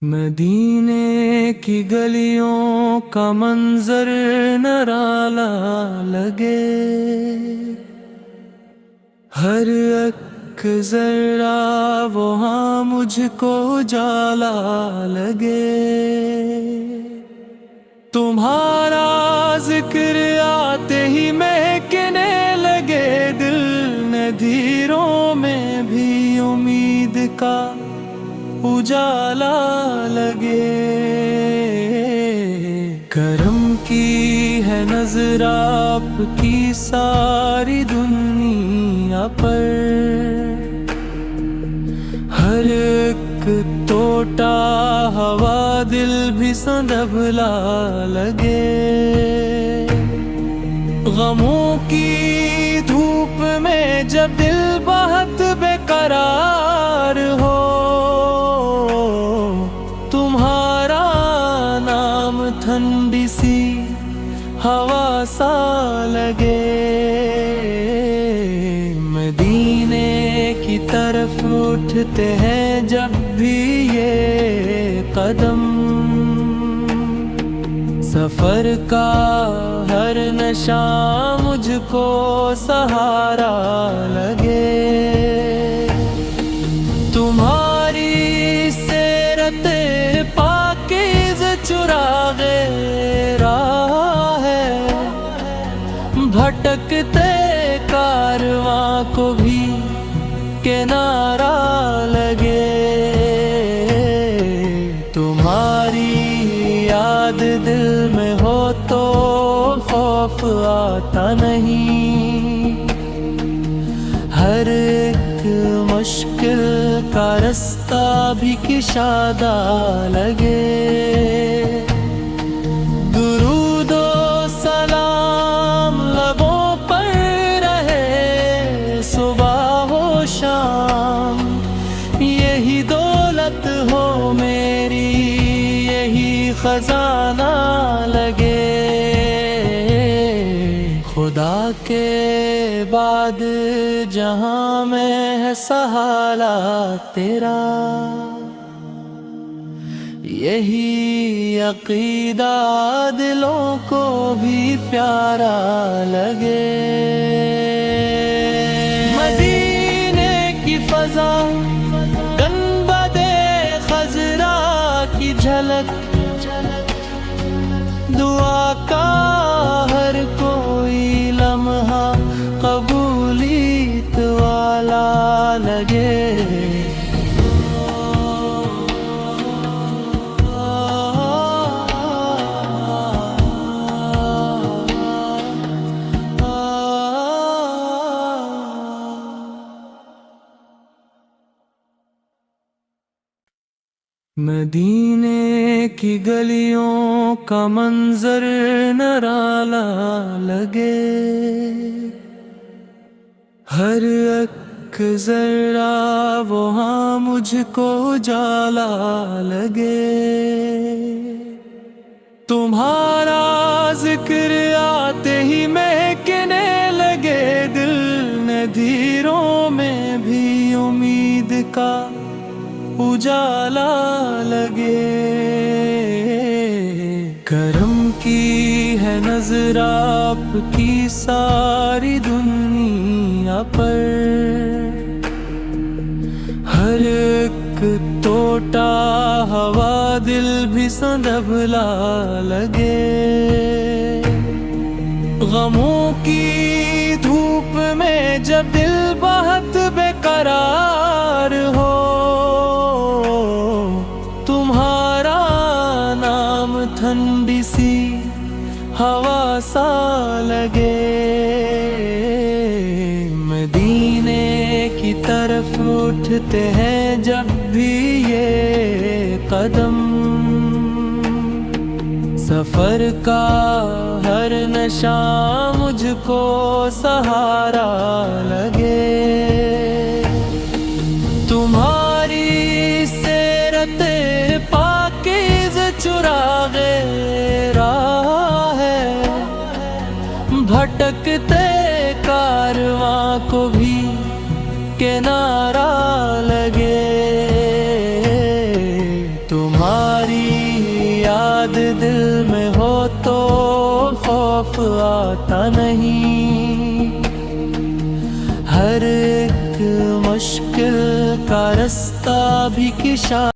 मदीने की गलियों का मंजर निराला लगे। हर एक जरा वहाँ मुझको उजाला लगे। तुम्हारा जिक्र आते ही महकने लगे दिल, नदीरों में भी उम्मीद का उजाला लगे। करम की है नजर आपकी सारी दुनिया पर, हर एक टोटा हवा दिल भी संदभला लगे। गमों की धूप में जब दिल बहुत बेकरार हो, तुम्हारा नाम ठंडी सी हवा सा लगे। मदीने की तरफ उठते हैं जब भी ये कदम, सफर का हर नशा मुझको सहारा लगे। तुम्हारी सेरते पाकीज़ चुरागे राह है, भटकते कारवां को भी किनारा लगे। तुम्हारी याद दिल में हो तो खौफ आता नहीं, हर एक मुश्किल का रास्ता भी किशादा लगे। दुरूदो सलाम लबों पर रहे सुबह हो शाम, यही दौलत हो मेरी यही खजाना लगे। खुदा के बाद जहां में है सहारा तेरा, यही अकीदा दिलों को भी प्यारा लगे। मदीने की फजा गंबदे खजरा की झलक, दुआ का हर कोई लम्हा कबूलियत वाला लगे। मदीने की गलियों का मंजर निराला लगे। हर एक जरा वहाँ मुझको उजाला लगे। तुम्हारा जिक्र आते ही महकने लगे दिल, नदीरों में भी उम्मीद का उजाला लगे। करम की है नजर आपकी सारी दुनिया पर, हर एक टोटा हवा दिल भी संदभला लगे। गमों की धूप में जब दिल बहुत बेकरार हो, तुम्हारा नाम ठंडी सी हवा सा लगे। मदीने की तरफ उठते हैं जब भी ये कदम, सफर का हर नशा मुझको सहारा लगे। तुम्हारी सेरते पाकीज़ चुरागे राह है, भटकते कारवां को भी किनारा लगे। तुम्हारा खौफ आता नहीं। हर एक मुश्किल का रास्ता भी किशा